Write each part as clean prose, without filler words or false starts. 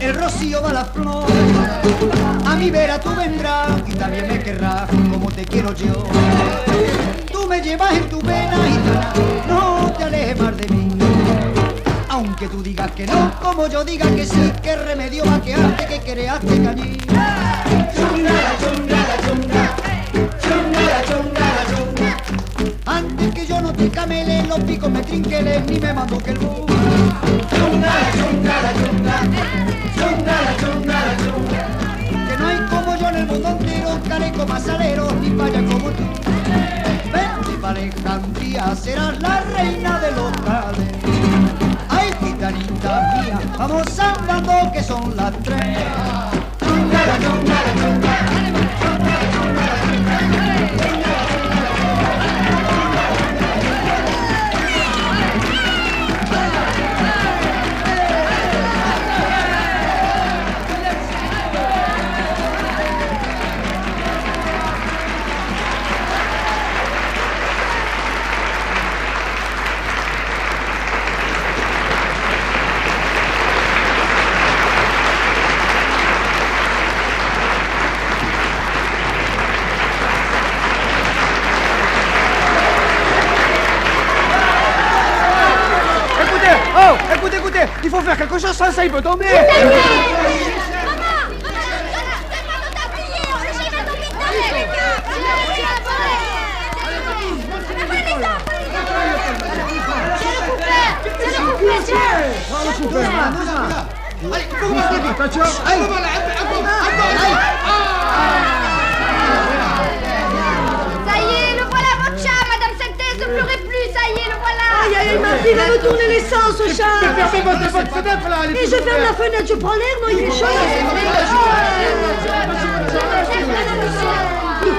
El rocío va a las flores, a mi vera tú vendrás y también me querrás como te quiero yo. Tú me llevas en tu vena gitana, no te alejes más de mí. Aunque tú digas que no, como yo diga que sí, qué remedio va a quedarte que creaste allí. Antes que yo no te camele, los picos me trinquelen ni me mando que el bus. Que no hay como yo en el mundo entero, careco más alero, ni vaya como tú. Ven, para Alejandría serás la reina de los tales. Ay, gitanita mía, vamos andando que son las 3. Écoutez, il faut faire quelque chose, ça il peut tomber. Ça y est, le voilà votre chat, Madame Synthèse, ne pleurez plus, ça y est, le voilà. Aïe, aïe, ma fille va me tourner l'essence au chat. Fermez votre fenêtre là. Et je ferme la fenêtre, je prends l'air, non, il fait chaud.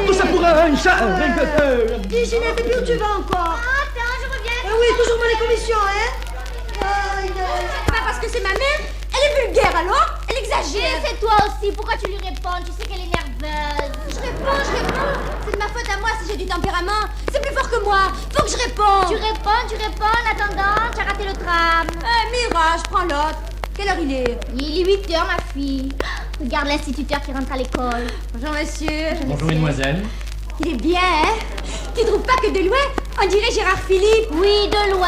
Tout ça pour un chat. Dis, Ginette, et puis où tu vas encore? Attends, je reviens. Ah oui, toujours dans les commissions, hein? Aïe, aïe. Pas parce que c'est ma mère, elle est vulgaire alors, elle exagère. C'est toi aussi, pourquoi tu lui réponds? Tu sais qu'elle est nerveuse. Je réponds. C'est de ma faute à moi si j'ai du tempérament. C'est plus fort que moi. Faut que je réponde. Tu réponds, en attendant, tu as raté le tram. Mira, je prends l'autre. Quelle heure il est? Il est 8 heures, ma fille. Regarde l'instituteur qui rentre à l'école. Bonjour, monsieur. Bonjour, mademoiselle. Il est bien, hein? Tu trouves pas que de loin, on dirait Gérard Philippe? Oui, de loin.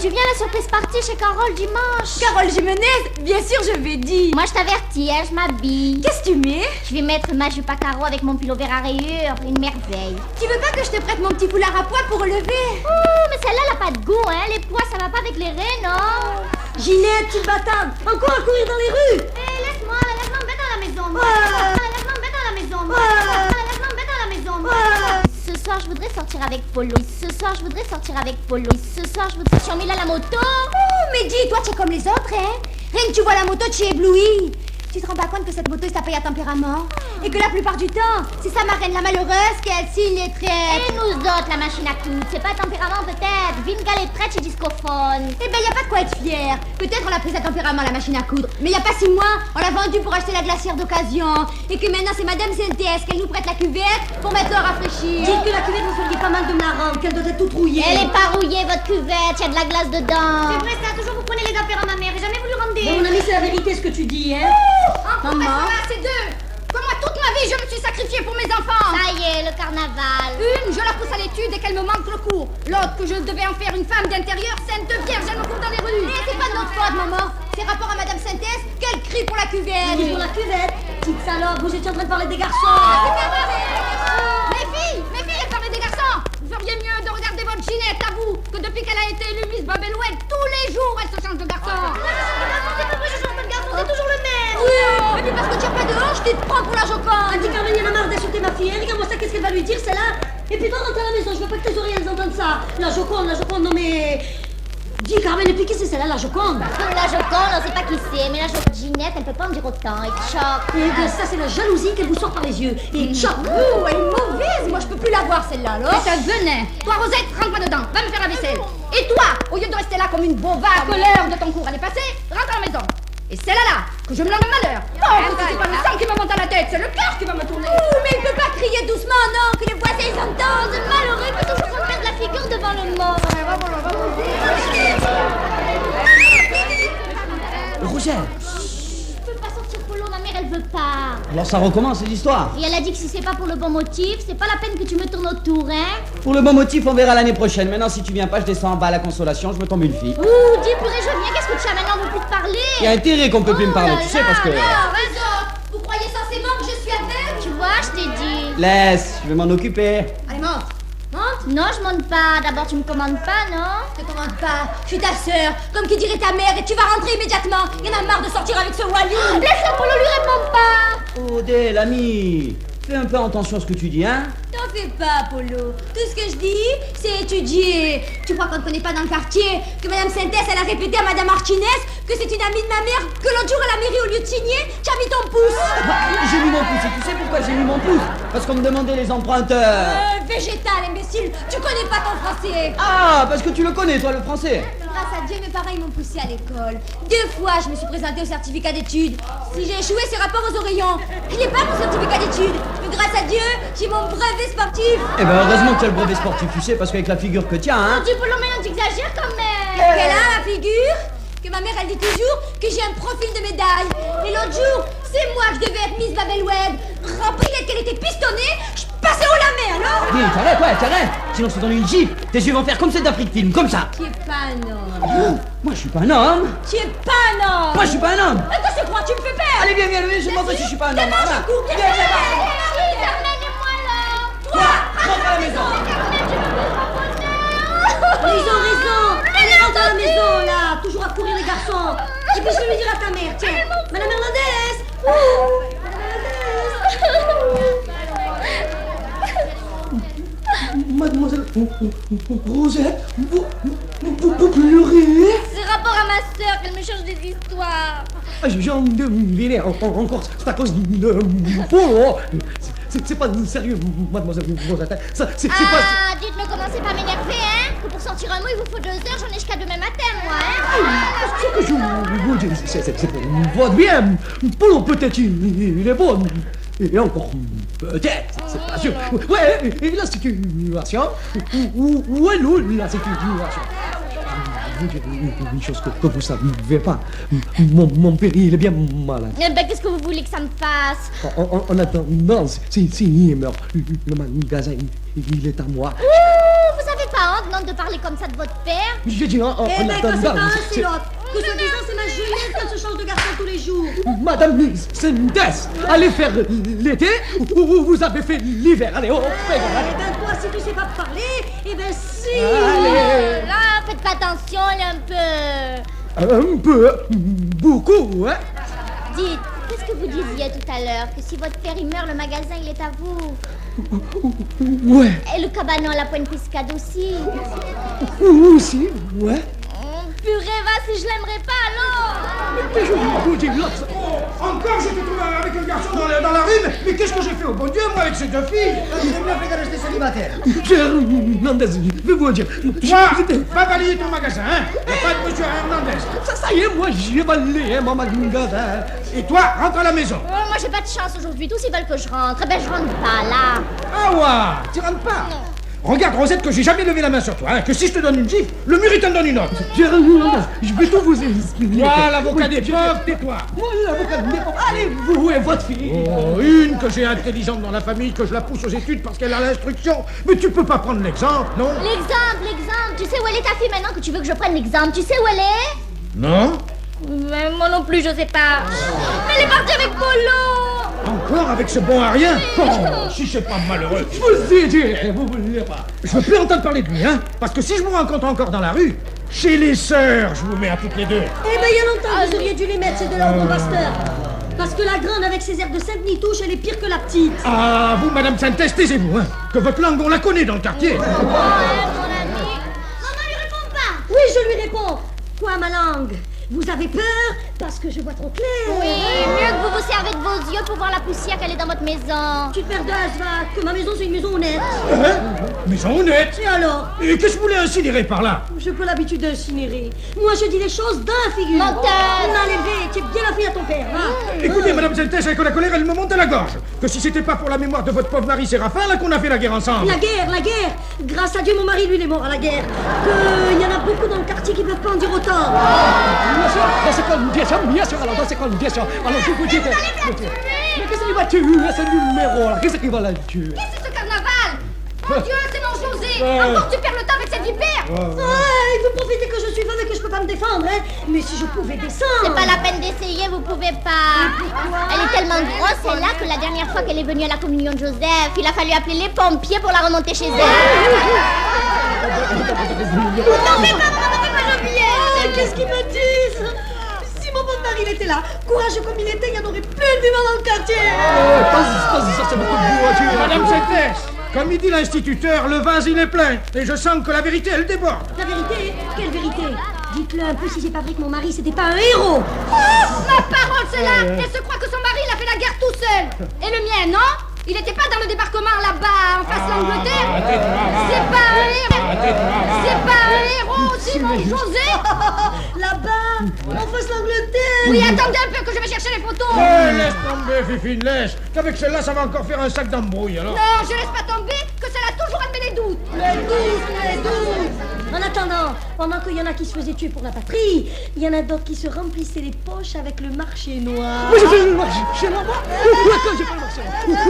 Tu viens à la surprise party chez Carole dimanche. Carole Jimenez? Bien sûr, je vais dire. Moi, je t'avertis, hein, je m'habille. Qu'est-ce que tu mets? Je vais mettre ma jupe à carreaux avec mon pull vert à rayures. Une merveille. Tu veux pas que je te prête mon petit foulard à pois pour relever? Ouh, mais celle-là, elle a pas de goût, hein. Les pois, ça va pas avec les raies, non? Ginette, tu bâtarde, encore à courir dans les rues. Laisse-moi me mettre dans la maison. Ah. Laisse-moi me mettre dans la maison. Ah. Laisse-moi me mettre dans la maison. Ah. Ce soir, je voudrais sortir avec Polo. Ce soir, je voudrais sortir avec Polo. Ce soir, je voudrais... Tu emmènes à la moto? Oh, mais dis, toi, tu es comme les autres, hein? Rien que tu vois la moto, tu es ébloui. Tu te rends pas compte que cette moto est sa paye à tempérament? Et que la plupart du temps, c'est sa marraine, la malheureuse, qu'elle signe les traites. Et nous autres, la machine à coudre, c'est pas tempérament peut-être. Vinga les traites chez Discophone. Eh ben, y a pas de quoi être fier. Peut-être on l'a prise à tempérament, la machine à coudre. Mais y a pas 6 mois, on l'a vendue pour acheter la glacière d'occasion. Et que maintenant, c'est Madame Synthèse qu'elle nous prête la cuvette pour mettre le rafraîchir. Dites que la cuvette, vous feriez pas mal de me la rendre, qu'elle doit être toute rouillée. Elle est pas rouillée, votre cuvette, y a de la glace dedans. C'est vrai ça, toujours vous prenez les affaires à ma mère et jamais vous lui rendez. Bon, mon ami, c'est la vérité ce que tu dis, hein? Maman, c'est deux. Comme moi, toute ma vie, je me suis sacrifiée pour mes enfants. Ça y est, le carnaval. Une, je la pousse à l'étude et qu'elle me manque le cours. L'autre, que je devais en faire une femme d'intérieur, sainte vierge, elle me court dans les rues. Et c'est pas de notre faute, maman. C'est rapport à Madame Synthèse qu'elle crie pour la cuvette. Qui pour la cuvette? Petite salope, vous étiez en train de parler des garçons. C'est pas vrai. Mes filles, elles parlaient des garçons. Vous feriez mieux de regarder votre Ginette, à vous, que depuis qu'elle a été élue Miss Babelouette, tous les jours, elle se change de garçon. C'est pas vrai, je change pas de garçon, c'est toujours le même. Oui, et puis parce que tu as pas de hanche, tu te prends pour la Joconde. Andy Carmen, il en a marre d'insulter ma fille, hein. Regarde-moi ça, qu'est-ce qu'elle va lui dire, celle-là? Et puis toi, rentre à la maison, je veux pas que tes oreilles elles entendent ça. La Joconde, non mais... Dis Carmen, et puis qui c'est celle-là, la Joconde? La Joconde, on sait pas qui c'est, mais la Joconde, Ginette, elle peut pas en dire autant. Elle choque. Et bien ça, c'est la jalousie qu'elle vous sort par les yeux. Et choc. Ouh, elle est mauvaise. Moi, je peux plus la voir, celle-là, alors. C'est un venin. Toi, Rosette, rentre-moi dedans. Va me faire la vaisselle. Et toi, au lieu de rester là comme une bovade, que l'heure de ton cours elle est passée, rentre à la maison. Et celle-là, que je me lance le malheur. Non, c'est pas le sang qui me monte à la tête, c'est le cœur qui va me tourner. Ouh, mais il peut pas crier doucement, non, que les voisins ils entendent. Malheureux, peut toujours se perdre la figure devant le mort. Rosette. Je peux pas sortir Polo, ma mère elle veut pas. Alors ça recommence l'histoire. Et elle a dit que si c'est pas pour le bon motif, c'est pas la peine que tu me tournes autour, hein. Pour le bon motif, on verra l'année prochaine. Maintenant, si tu viens pas, je descends en bas à la consolation, je me tombe une fille. Ouh, dis purée, je viens, qu'est-ce que tu as maintenant, on veut plus te parler. Il y a intérêt qu'on peut plus me parler, tu sais, parce que... Alors, raison. Vous croyez censément que je suis aveugle? Tu vois, je t'ai dit. Laisse, je vais m'en occuper. Allez, monte. Monte. Non, je monte pas. D'abord, tu me commandes pas, non? Je te commande pas. Je suis ta sœur, comme qui dirait ta mère, et tu vas rentrer immédiatement. Il y en a marre de sortir avec ce Wally. Laisse-le, Polo, lui répond pas. Odé, l'ami, fais un peu attention à ce que tu dis, hein. T'en fais pas, Polo. Tout ce que je dis, c'est étudier. Tu crois qu'on ne connaît pas dans le quartier que Madame Sintès, elle a répété à Madame Martinez que c'est une amie de ma mère, que l'autre jour à la mairie, au lieu de signer, tu as mis ton pouce. J'ai mis mon pouce, et tu sais pourquoi j'ai mis mon pouce? Parce qu'on me demandait les emprunteurs. Végétal, imbécile. Tu connais pas ton français. Ah, parce que tu le connais, toi, le français. Grâce à Dieu, mes parents ils m'ont poussé à l'école. 2 fois, je me suis présentée au certificat d'études. Si j'ai échoué, c'est rapport aux oreillons. Je n'ai pas mon certificat d'études. Mais grâce à Dieu, j'ai mon brevet sportif. Eh ben, heureusement que tu as le brevet sportif, tu sais, parce qu'avec la figure que tu as, hein. Mon Dieu, Polo, maintenant tu exagères quand même. Qu'elle a la figure, que ma mère elle dit toujours que j'ai un profil de médaille. Et l'autre jour, c'est moi que je devais être Miss Babelwed. Remplie qu'elle était pistonnée, je passais au la mer, alors. Dis, t'arrêtes, ouais, t'arrêtes. Sinon, je te donne une gifle. Tes yeux vont faire comme celle d'Afrique Film, comme ça. Tu es pas un homme. Oh, moi, je suis pas un homme. Tu es pas un homme. Moi, je suis pas un homme. Mais qu'est-ce que tu crois, tu me fais peur. Allez, viens, je vais montrer si je suis pas un homme. Demain, Voilà. je cours, Viens, viens, Emmène-moi là. Toi, rentre à la maison. Ils ont raison. Allez, rentre à la maison, là. Toujours à courir, les garçons. Et puis, je vais lui dire à ta mère, tiens. Madame Hernandez. Mademoiselle Rosette, vous pleurez? C'est rapport à ma sœur qu'elle me cherche des histoires. J'en devinais encore, c'est à cause de Polo. C'est pas sérieux, mademoiselle Rosette. C'est pas... Ah, dites, ne commencez pas à m'énerver, hein. Que pour sortir un mot, il vous faut 2 heures, j'en ai jusqu'à demain matin, moi, hein. Ce que je vous dis, c'est pour votre bien. Polo, peut-être il est bon. Et encore, peut-être, c'est pas sûr. Ouais, et la situation? Où est nous, la situation? Je vais vous dire une chose que vous savez pas. Mon père, il est bien malade. Eh ben, qu'est-ce que vous voulez que ça me fasse? En attendant, s'il meurt, le magasin, il est à moi. Ouh, vous avez pas honte, non, de parler comme ça de votre père? J'ai dit en Eh ben, quand c'est pas attendant. un, c'est l'autre. Que soi-disant, c'est ma Juliette qui se change de garçon tous les jours. Madame Sintès, allez faire l'été ou vous avez fait l'hiver. Allez, oh, Eh ben, toi, si tu sais pas parler, eh ben, si. allez. Là, faites pas attention, là, un peu. Un peu, beaucoup, hein? Dites, qu'est-ce que vous disiez tout à l'heure? Que si votre père il meurt, le magasin il est à vous. Ouais, Et le cabanon à la Pointe Piscade aussi. aussi, ouais. Purée, va, si je l'aimerais pas, alors. Mais je vous dis là, Encore je te trouve avec un garçon dans la rue, mais qu'est-ce que j'ai fait au bon Dieu, moi, avec ces 2 filles? Tu as bien fait de rester célibataire. Hernandez, je vais vous dire. Toi, va balayer ton magasin, hein? Y a pas de monsieur Hernandez. Ça y est, moi j'ai balayé mon magasin. Et toi, rentre à la maison. Oh, moi, j'ai pas de chance aujourd'hui. Tous ils veulent que je rentre. Eh ben, je rentre pas, là. Ah ouais, tu rentres pas? Non. Regarde, Rosette, que j'ai jamais levé la main sur toi, hein? Que si je te donne une gifle, le mur il t'en donne une autre. Hernandez, je vais tout vous expliquer. Toi, l'avocat des pauvres, tais-toi. Moi, l'avocat des pauvres. Allez, vous et votre fille. Oh, une que j'ai intelligente dans la famille, que je la pousse aux études parce qu'elle a l'instruction. Mais tu peux pas prendre l'exemple, non? L'exemple. Tu sais où elle est ta fille maintenant que tu veux que je prenne l'exemple? Tu sais où elle est? Non? Mais moi non plus, je sais pas. Mais elle est partie avec Polo. Encore avec ce bon à rien? Oh, si c'est pas malheureux. Je vous ai dit, vous voulez pas. Je veux plus entendre parler de lui, hein? Parce que si je vous rencontre encore dans la rue, chez les sœurs, je vous mets à toutes les 2. Eh ben, il y a longtemps que vous auriez dû les mettre, ces deux-là, au pasteur. Parce que la grande, avec ses airs de Sainte-Nitouche, elle est pire que la petite. Ah, vous, Madame Sintès, taisez-vous, hein? Que votre langue, on la connaît dans le quartier. Mon ami. Maman lui répond pas. Oui, je lui réponds. Quoi, ma langue? Vous avez peur parce que je vois trop clair. Oui, mieux que vous vous servez de vos yeux pour voir la poussière qu'elle est dans votre maison. Tu te perds va, que ma maison, c'est une maison honnête. Hein? Maison honnête. Et alors? Et qu'est-ce que vous voulez incinérer par là? J'ai pas l'habitude d'incinérer. Moi, je dis les choses d'un figure. Menteur. On a levé, tu es bien la fille à ton père, va. Écoutez, Madame mademoiselle Tess, avec la colère, elle me monte à la gorge. Que si c'était pas pour la mémoire de votre pauvre mari Séraphin, là qu'on a fait la guerre ensemble. La guerre. Grâce à Dieu, mon mari, lui, il est mort à la guerre. Qu'il y en a beaucoup dans le quartier qui peuvent pas en dire autant. Bien sûr, bien sûr, alors dans ces conditions, alors je vous dis que... Mais qu'est-ce qui va tuer ce numéro là? Qu'est-ce qui va la tuer? Qu'est-ce que c'est ce carnaval? Mon Dieu, c'est mon José. Encore tu perds le temps avec cette vipère. Vous profitez que je suis femme et que je peux pas me défendre, hein. Mais si je pouvais descendre... C'est pas la peine d'essayer, vous pouvez pas. Elle est tellement grosse, celle-là, que la dernière fois qu'elle est venue à la communion de Joseph, il a fallu appeler les pompiers pour la remonter chez elle. Non, mais pas Geneviève. Qu'est-ce qu'ils me disent? Si mon bon mari il était là, courageux comme il était, il n'y en aurait plus de vivant dans le quartier. Vas-y, ça c'est beaucoup de bourgeoisie. Madame Tess, comme il dit l'instituteur, le vase il est plein. Et je sens que la vérité, elle déborde. La vérité? Quelle vérité? Dites-le un peu si c'est pas vrai que mon mari c'était pas un héros. Oh, ma parole, c'est là. Elle se croit que son mari, il a fait la guerre tout seul. Et le mien, non? Il n'était pas dans le débarquement là-bas, en face de l'Angleterre. C'est pas un héros. C'est pas un héros aussi, mon José. Là-bas, en face de l'Angleterre. Oui, attendez un peu que je vais chercher les photos. Laisse tomber, Fifine, laisse. Qu'avec celle-là, ça va encore faire un sac d'embrouille, alors. Non, je laisse pas tomber, que ça l'a toujours admis les doutes. Les douze. En attendant, pendant qu'il y en a qui se faisaient tuer pour la patrie, il y en a d'autres qui se remplissaient les poches avec le marché noir. Mais j'ai fait le marché chez moi. Quand j'ai fait le marché Qu'est-ce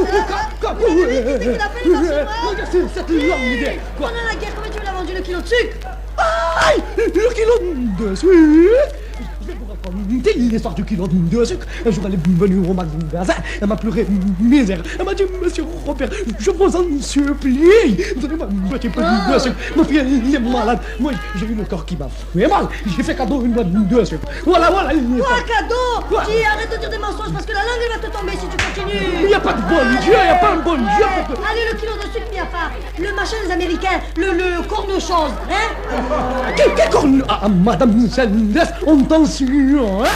qu'il a fait le marché noir? Regarde cette longue idée. Quoi? Pendant la guerre, comment tu l'as vendu le kilo de sucre? Aïe, le kilo de sucre. Je vais vous raconter l'histoire du kilo de sucre. Un jour, elle est venue au magasin. Elle m'a pleuré misère. Elle m'a dit, monsieur Robert, je vous en supplie, donnez-moi un petit peu de sucre. Ma fille, elle est malade. Moi, j'ai eu le corps qui m'a fait mal. J'ai fait cadeau une boîte de sucre. Voilà. Quoi, cadeau? Quoi? Dis, arrête de dire des mensonges parce que la langue, elle va te tomber si tu continues. Il n'y a pas de bon Dieu, il n'y a pas un bon Dieu. Allez, le kilo de sucre, il n'y a pas. Le machin des Américains, le corne-chose, hein? Quel corne? Ah, madame Sanders, attention, hein?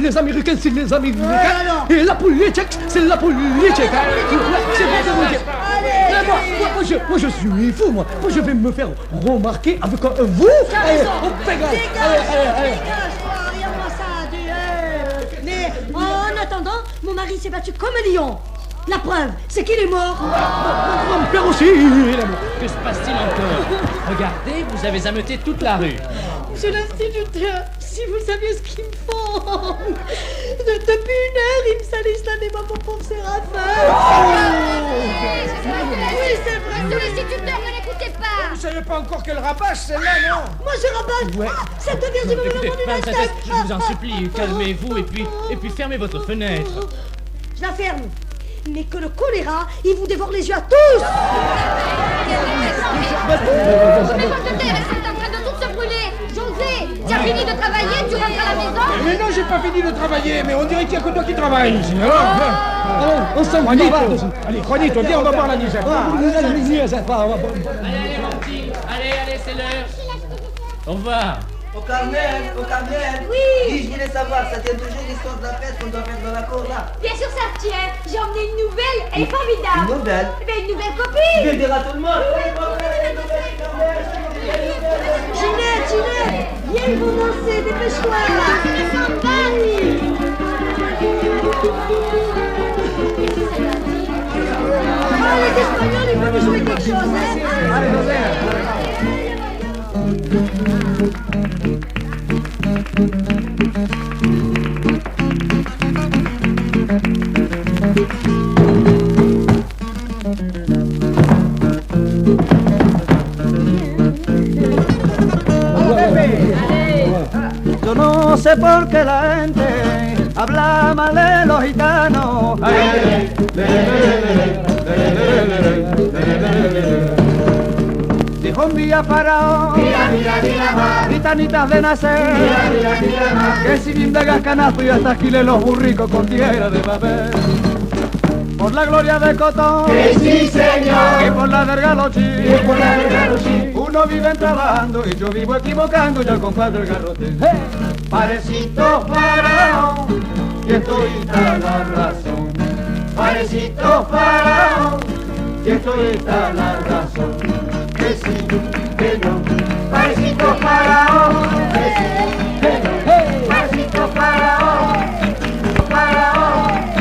Les Américains, c'est les Américains. Et la politique, c'est la politique. C'est pas de vous dire. Moi, je suis fou, moi. Moi, je vais me faire remarquer avec vous. Allez, on pégale. Allez. Regarde-moi ça, mais en attendant, mon mari s'est battu comme un lion. La preuve, c'est qu'il est mort. Mon père aussi, il est mort. Que se passe-t-il encore? Regardez, vous avez ameuté toute la rue. Monsieur l'instituteur, si vous saviez ce qu'ils me font. Depuis 1 heure, ils me salissent la débat mon pauvre Séraphin. Oui, c'est vrai. Monsieur l'instituteur, ne l'écoutez pas. Vous savez pas encore quelle rapace, celle-là, non? Moi, je rabâche. Ouais. Cette Virginie me Écoutez, demande une Madame attaque. Tess, je vous en supplie, calmez-vous et puis fermez votre fenêtre. Je la ferme. Mais que le choléra, il vous dévore les yeux à tous. Mais votre terre, elles sont en train de toutes se brûler. José, tu as fini de travailler, tu rentres à la maison. Mais non, j'ai pas fini de travailler, mais on dirait qu'il y a que toi qui travailles ici. Alors, On s'en va. allez, Juanito, viens, on va boire la nisette. Allez, mon petit, allez, c'est l'heure. Au revoir. Au carnet. Oui. Je voulais savoir, ça tient toujours l'histoire de la fête qu'on doit faire dans la cour là. Bien sûr, ça tient. J'ai emmené une nouvelle, elle est formidable. Une nouvelle? Mais une nouvelle copine. Je vais dire à tout le monde. Ginette, viens vous danser, dépêche-toi. Ah, les Espagnols, ils veulent jouer quelque chose, hein? Allez, Yo no sé por qué la gente habla mal de los gitanos. Dijo un día Faraón, gitanitas de nacer, que si bien de gascanazo y hasta aquí los burricos con tierra de papel. Por la gloria de Cotón, que sí señor, y por la del Galochín, uno vive trabajando y yo vivo equivocando ya compadre el garrote. Parecito Faraón, y esto está la razón. Parecito Faraón, y esto está la razón. Que sí, que no, parecito Faraón, que sí, que no, parecito Faraón, Faraón.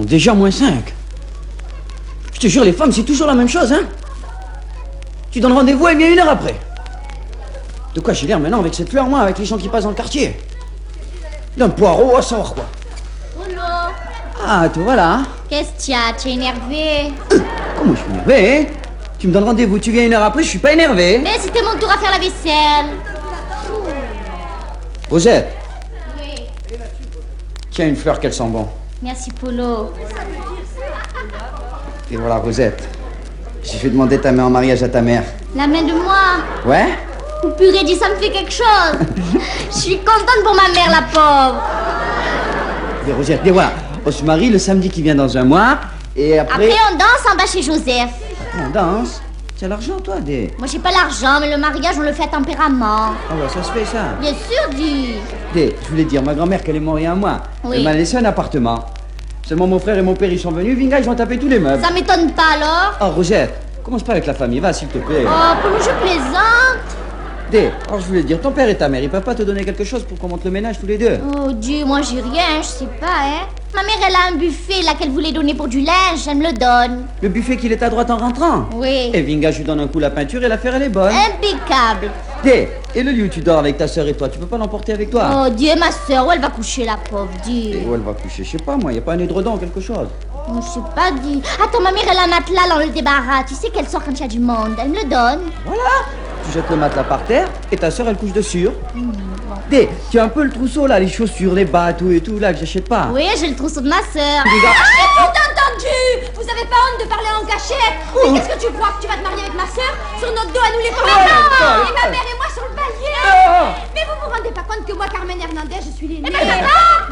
Déjà moins 5. Je te jure, les femmes, c'est toujours la même chose, hein. Tu donnes rendez-vous, elle vient 1 heure après. De quoi j'ai l'air maintenant avec cette fleur, moi, avec les gens qui passent dans le quartier? D'un poireau à savoir quoi. Polo, Ah, te voilà. qu'est-ce qu'il y a? Tu es énervé? Comment je suis énervé, hein? Tu me donnes rendez-vous, tu viens 1 heure après, je suis pas énervé. Mais c'était mon tour à faire la vaisselle. Rosette, Oui. tiens une fleur qu'elle sent bon. Merci, Polo. Et voilà, Rosette. J'ai fait demander ta main en mariage à ta mère. La main de moi. Ouais? Purée, dis, ça me fait quelque chose. Je suis contente pour ma mère, la pauvre. Et Rosette, et voilà. On se marie le samedi qui vient dans 1 mois. Et après... Après, on danse en bas chez Joseph. On danse. Tu as l'argent, toi, Dé? Moi, j'ai pas l'argent, mais le mariage, on le fait à tempérament. Ah ouais, ça se fait, ça. Bien sûr, dis. Dé, je voulais dire, ma grand-mère, qu'elle est morte il y a 1 mois. Oui. Elle m'a laissé un appartement. Seulement mon frère et mon père, ils sont venus. Vinga, ils ont tapé tous les meubles. Ça m'étonne pas, alors. Oh, Rosette, commence pas avec la famille, va, s'il te plaît. Oh, Polo, je plaisante. Dé, alors je voulais dire, ton père et ta mère, ils peuvent pas te donner quelque chose pour qu'on monte le ménage tous les deux? Oh Dieu, moi j'ai rien, je sais pas, hein. Ma mère, elle a un buffet là qu'elle voulait donner pour du linge, elle me le donne. Le buffet qu'il est à droite en rentrant? Oui. Et Vinga, je lui donne un coup la peinture et l'affaire, elle est bonne. Impeccable. Dé, et le lieu où tu dors avec ta sœur et toi, tu peux pas l'emporter avec toi? Oh Dieu, ma soeur, où elle va coucher la pauvre, Dieu. Et où elle va coucher? Je sais pas, moi, y a pas un édredon ou quelque chose? Oh, je sais pas, Dieu. Attends, ma mère, elle a un matelas dans le débarras. Tu sais qu'elle sort quand il y a du monde, elle me le donne. Voilà. Tu jettes le matelas par terre et ta sœur, elle couche dessus. Dé, tu as un peu le trousseau là, les chaussures, les bas, tout et tout là, que j'achète pas. Oui, j'ai le trousseau de ma soeur. J'ai tout entendu. Vous avez pas honte de parler en cachette? Mais qu'est-ce que tu crois que tu vas te marier avec ma sœur? Sur notre dos à nous les femmes? Et ma mère et moi sur le palier. Mais vous vous rendez pas compte que moi, Carmen Hernandez, je suis l'aînée?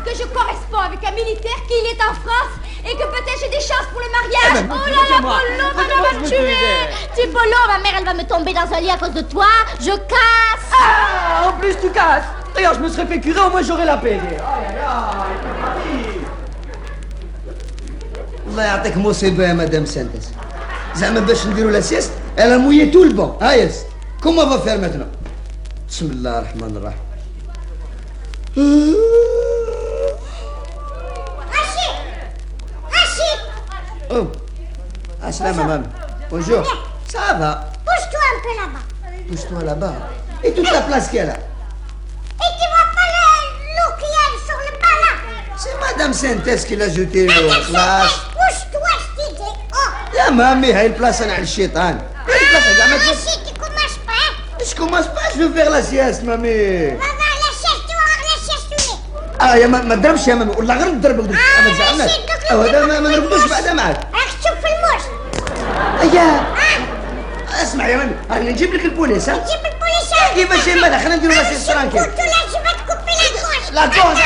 Que je corresponds avec un militaire qui est en France et que peut-être j'ai des chances pour le mariage. Oh là là, Polo, madame va me tuer. Tu Polo, ma mère, elle va me tomber dans un lit à cause de toi. Je casse. Ah, en plus tu casses. D'ailleurs, je me serais fait curer, au moins j'aurais la paix. الله يعطيك مصيبة يا مدام سانتس زعما باش نديرو لا سيست elle a mouillé tout le banc ah yes comment on va faire maintenant بسم الله الرحمن الرحيم Rachid. oh Aslama maman bonjour ça va Pousse-toi un peu là-bas. pousse-toi là-bas et toute la place qu'elle a Et tu vois pas l'eau qu'il y a sur le bas là? c'est madame Santès qui l'a jeté l'eau خلاص Pousse-toi, je t'ai dit. Oh. يا مامي هاي البلاصة على الشيطان هاي البلاصة زعما Rachid, tu commences pas. je commence pas je veux faire la sieste mamie Va la sieste, tu vas voir la sieste. يا ما تضربش يا مامي والله غير نضربك درك انا زعما هذا ما نرقدوش بعدا معاك راك تشوف في الموش. اياه اسمع يا مامي انا نجيب لك البوليس ها جيب البوليس. كيفاش يما خلينا نديرو لا سيست ترانكيل قلت له je vais te couper la gorge. لا كوز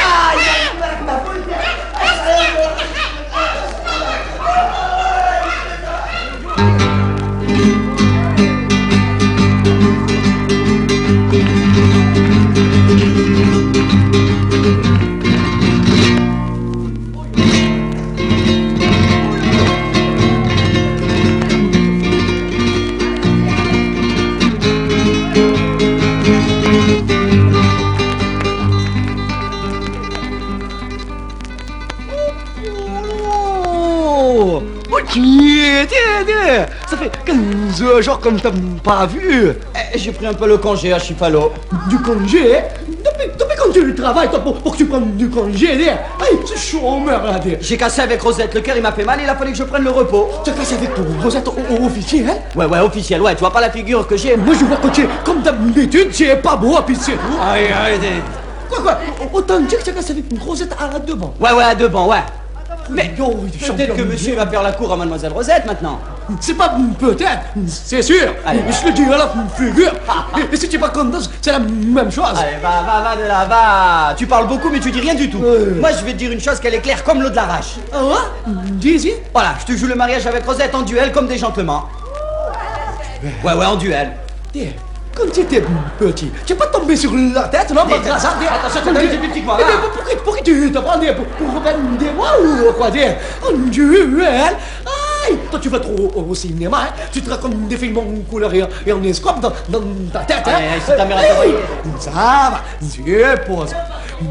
Tiens, ça fait 15 jours qu'on ne t'a pas vu. J'ai pris un peu le congé à Chifalo. Du congé? Depuis quand tu travailles, toi, pour que tu prennes du congé, Dé? Aïe, c'est chômeur, là, Dé. J'ai cassé avec Rosette, le cœur il m'a fait mal, il a fallu que je prenne le repos. Tu as cassé avec ton Rosette au officier, hein? Ouais, officiel, ouais, tu vois pas la figure que j'ai. Moi, je vois que tu es, comme d'habitude, tu es pas beau, puis c'est tout. Aïe, Quoi, autant dire que tu as cassé avec une Rosette à 2 bancs. Ouais, à 2 bancs, ouais. Mais peut-être que monsieur va faire la cour à mademoiselle Rosette maintenant. C'est pas peut-être, c'est sûr. Allez, je le dis à la figure. Et si tu es pas content, c'est la même chose. Allez, va de là, va. Tu parles beaucoup, mais tu dis rien du tout. Moi, je vais te dire une chose qu'elle est claire comme l'eau de la rage. Ah ouais? Dis-y. Voilà, je te joue le mariage avec Rosette en duel comme des gentlemen. Ouais, en duel. Quand tu étais petit, tu n'es pas tombé sur la tête, non? Attention, t'as vu, petit quoi. Pourquoi tu te prends pour vendre des mois ou quoi dire? En duel? Aïe, toi tu vas trop au cinéma, hein? Tu te racontes des films en couleur et en escope dans ta tête, hein? C'est ta mère à t'envoyer. Ça va, c'est pas ça.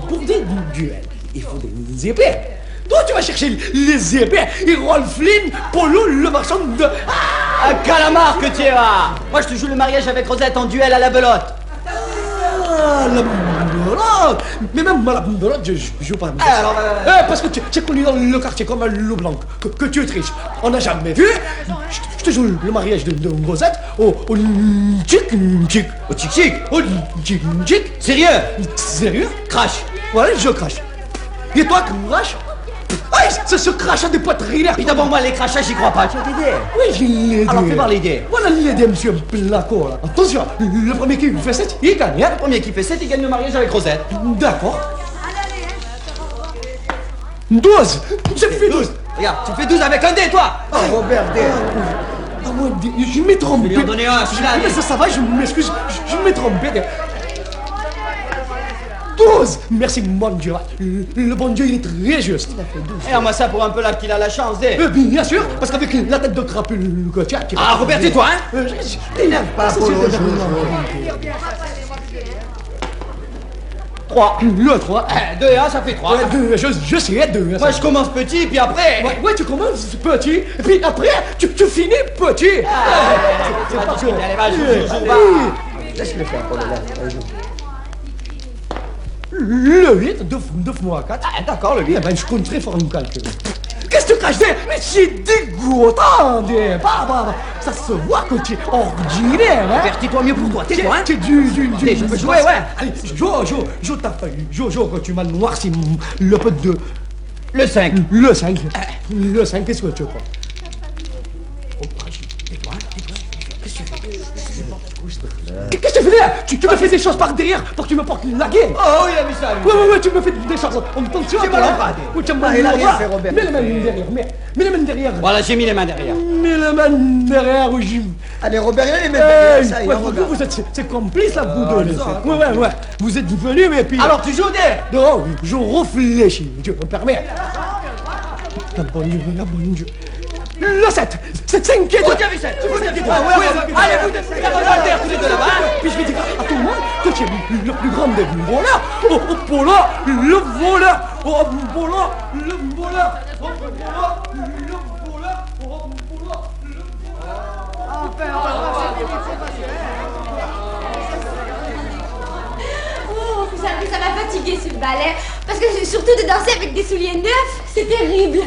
Pour des duels, il faut des épées. Toi, tu vas chercher les épées et Rolf Lynn, Polo, le marchand de... Un calamar que tu es là. Moi, je te joue le mariage avec Rosette en duel à la belote. Ah, la belote. Mais même à la belote, je joue pas. Alors, parce que tu es connu dans le quartier comme un loup blanc, que tu es triche. On n'a jamais vu. Je te joue le mariage de Rosette au tchic-tchic. Au tchic-tchic. Au tchic-tchic. Sérieux? Sérieux? Crash. Voilà, je crache. Et toi, crache? Aïe, ça se crache à des poitrines. Puis d'abord, moi, les crachats, j'y crois pas. Tu as l'idée? Oui, j'ai l'idée. Alors, fais voir l'idée. Voilà l'idée, monsieur Placo, là. Attention, le premier qui fait 7, il gagne, hein? Le premier qui fait 7, il gagne le mariage avec Rosette. D'accord. 12. J'ai fait 12. Regarde, tu fais 12 avec un dé, toi. Oh, Robert, Ah, moi, je m'ai trompé. Je vais lui en donner un, celui-là. Mais ça va, je m'excuse, je m'ai trompé. 12. Merci, mon Dieu. Le bon Dieu, il est très juste. Il a fait 12. Et moi, ça pour un peu là qu'il a la chance, dé. Bien sûr, parce qu'avec la tête de crapule que tu as... Ah, Robert, tais-toi, hein? T'énerve pas, Polo. 3. Le 3. 2 et 1, ça fait 3. 2, je sais, 2. Moi, je commence petit, puis après... Ouais, tu commences petit, et puis après, tu finis petit. C'est pas possible. Allez, va, joue, va. Laisse-le faire, Polo. Le 8, 2 fois 4. Ah, d'accord, le 8. Eh ben, je compte très fort une calcul. Qu'est-ce que tu craches? Mais c'est dégoûtant, ça se voit que tu es ordinaire, hein? Avertis-toi mieux pour toi, tais-toi, hein? Tu es je peux jouer, ouais. Allez, joue ta feuille. Joue, que tu m'as noirci le peu de... Le 5. Le 5. Le 5, qu'est-ce que tu crois? Qu'est-ce que tu fais là? Tu me fais des choses par derrière pour que tu me portes la gueule. Oh, il a vu ça, lui. Ouais, tu me fais des choses. On tombe sur Tu m'as pas dit. Ou tu m'as il a rien fait, Robert. Mets les mains derrière. Mets les mains derrière. Voilà, j'ai mis les mains derrière. Mets les mains derrière. Allez, Robert, il a les mains derrière. Ça, il en regarde. Vous êtes c'est complice là, vous deux. Ouais. Vous êtes venus, mais puis... Alors, tu joues, dé? Non, je réfléchis. Dieu me permet. La bonne Dieu. Le 7. C'est 5 et 2. Oh, tu as vu 7? Allez, vous deux, regarde tous les deux là-bas. Puis je vais dire à tout le monde que tu es le plus grand des voleurs. Oh, Polo, le voleur. Oh, Polo, le voleur. Oh, Polo, le voleur. Oh, Polo, le Oh, ça m'a fatigué ce ballet. Parce que surtout de danser avec des souliers neufs, c'est terrible.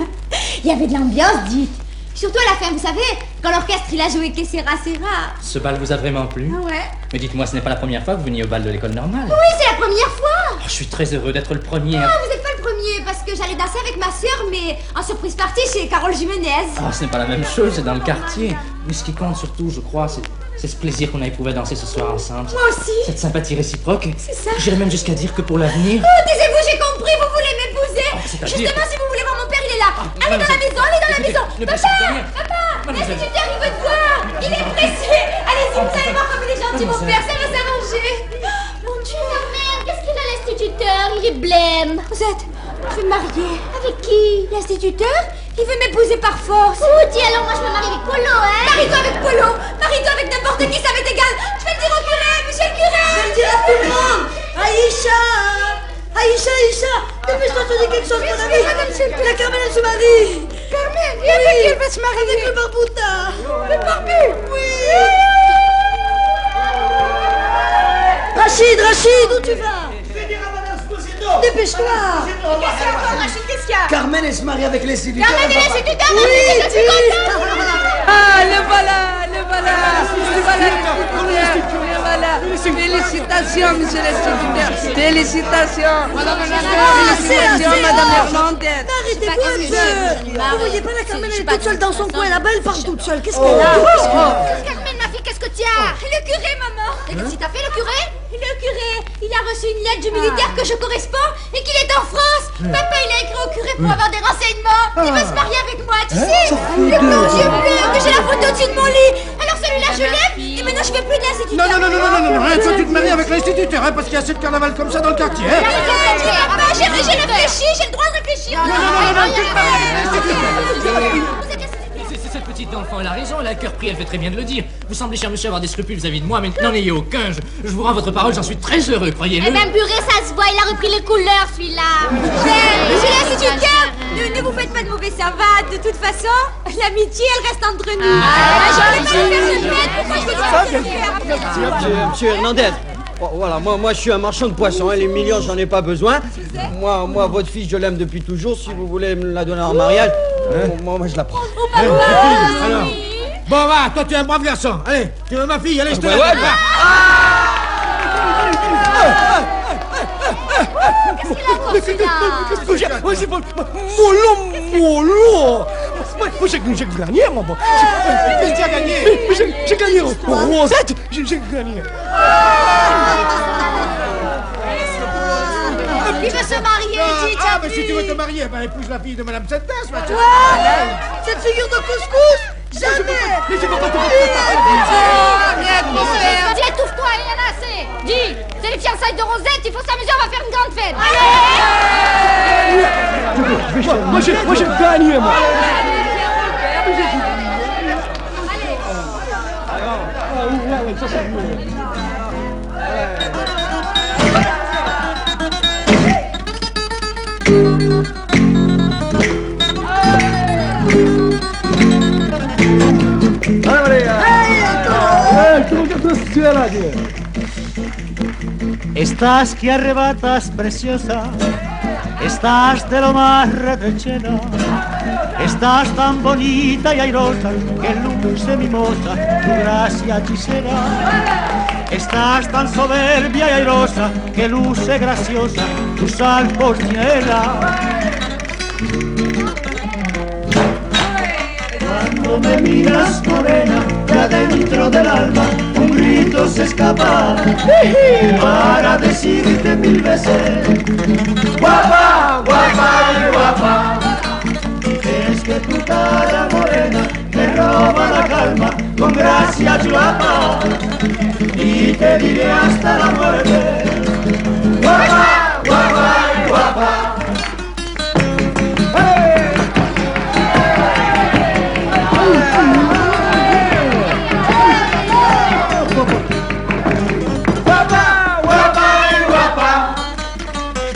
Il y avait de l'ambiance, dites. Surtout à la fin, vous savez, quand l'orchestre il a joué Que sera, sera. Ce bal vous a vraiment plu? Ah ouais. Mais dites-moi, ce n'est pas la première fois que vous veniez au bal de l'école normale? Oui, c'est la première fois. Oh, je suis très heureux d'être le premier. Ah, vous n'êtes pas le premier, parce que j'allais danser avec ma sœur, mais en surprise party chez Carole Jiménez. Oh, ce n'est pas la même chose, c'est dans le quartier. Mais ce qui compte surtout, je crois, c'est ce plaisir qu'on a éprouvé à danser ce soir ensemble. Moi aussi. Cette sympathie réciproque. C'est ça. J'irais même jusqu'à dire que pour l'avenir... Oh, taisez-vous, j'ai compris, vous voulez m'épouser. c'est-à-dire- Justement, si vous voulez voir mon père, il est là. Allez dans la maison, allez dans la maison. Papa, l'instituteur, il veut te voir. Il est pressé. Allez-y, vous allez voir comme il est gentil, mon père, ça va s'arranger. Mon Dieu. Merde, qu'est-ce qu'il a l'instituteur? Il est blême. Rosette, je vais me marier. Avec qui? L'instituteur, il veut m'épouser par force. Outi, alors moi je me marie avec Polo, hein? Marie-toi avec Polo. Marie-toi avec n'importe qui, ça m'est égal. Je vais le dire au curé, monsieur le curé. Je vais le dire à tout le monde. Aïcha, dépêche-toi de dire quelque chose, mon ami. La Carmen, elle se marie. Carmen, et avec qui elle va se marier? Avec le Barbouta. Le barbu. Oui. Rachid, où tu vas? Dépêche-toi. Qu'est-ce qu'il y a encore, Rachid? Qu'est-ce qu'il y a? Carmen, elle se marie avec les séducteurs. Carmen et l'instituteur, Oui, je suis contente. Ah, le voilà, le voilà, l'instituteur, le voilà. Félicitations, monsieur l'instituteur. Félicitations. Félicitations, madame Hernandez. Arrêtez-vous un peu. Vous voyez pas, la Carmen, elle est toute seule dans son coin là-bas, elle parle toute seule. Qu'est-ce qu'elle a? Carmen, ma fille, qu'est-ce que tu as? Le curé, maman. Et qu'est-ce qu'il t'a fait, le curé? Le curé, il a reçu une lettre du militaire que je corresponds et qu'il est en France. Papa, il a écrit au curé pour avoir des renseignements. Il veut se marier avec moi, tu sais. Le bon Dieu pleure, que j'ai la photo au-dessus de mon lit. Alors celui-là, je l'aime et maintenant je fais plus de l'instituteur. Non, hein, toi tu te maries avec l'instituteur, hein, parce qu'il y a assez de carnaval comme ça dans le quartier, hein. Papa, j'ai réfléchi, j'ai le droit de réfléchir. Non, tu te maries avec l'instituteur. Cette petite enfant, elle a raison, elle a le cœur pris, elle fait très bien de le dire. Vous semblez, cher monsieur, avoir des scrupules vis-à-vis de moi, mais n'en ayez aucun. Je vous rends votre parole, j'en suis très heureux, croyez-le. Eh ben, purée, ça se voit, il a repris les couleurs, celui-là. Monsieur l'instituteur, ne vous faites pas de mauvais, ça va. De toute façon, l'amitié, elle reste entre nous. Monsieur Hernandez, voilà, moi je suis un marchand de poissons, hein, les millions j'en ai pas besoin. Moi votre fille je l'aime depuis toujours, si vous voulez me la donner en mariage, moi je la prends. Alors, bon va, toi tu es un brave garçon, allez, tu veux ma fille, allez, je te la donne. Qu'est-ce qu'il a encore, celui-là? Mollo. Moi j'ai gagné, moi. Qu'est-ce que tu as gagné? J'ai gagné Rosette, j'ai gagné. Il veut se marier, dis, Ah, mais si tu veux te marier, ben épouse la fille de Madame Sentence, ma chérie. Cette figure de couscous? Jamais. Mais je peux pas te Arrête, mon frère. Dis, étouffe-toi, il y en a assez. Dis, c'est les fiançailles de Rosette, il faut s'amuser, on va faire une grande fête. Moi j'ai gagné, moi. Estás que arrebatas, preciosa, estás de lo más retrechera, estás tan bonita y airosa que luce mimosa tu gracia hechicera. Estás tan soberbia y airosa que luce graciosa tu sal porciela. Cuando me miras morena, de adentro del alma un grito se escapa para decirte mil veces: guapa, guapa, guapa. Es que tu cara morena me roba la calma con gracia chulapa y te diré hasta la muerte: guapa, guapa, guapa.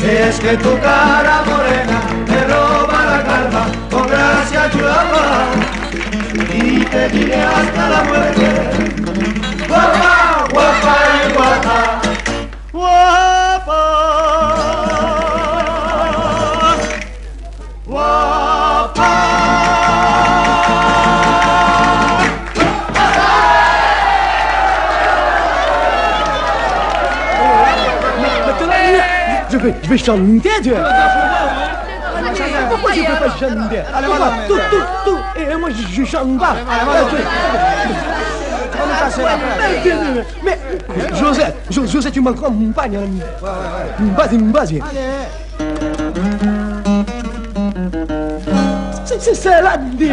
Es que tu cara morena me roba la calma con gracia chulapa y te diré hasta la muerte: guapa, guapa y guapa, guapa, guapa. Je vais chanter, tu vois. Pourquoi je ne peux pas chanter? Tout. Et moi, je chante pas. Mais, Josette, tu m'accompagnes. Vas-y. C'est ça la idée.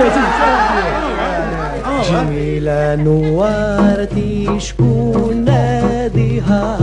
جميلة نوارتي شكون ناديها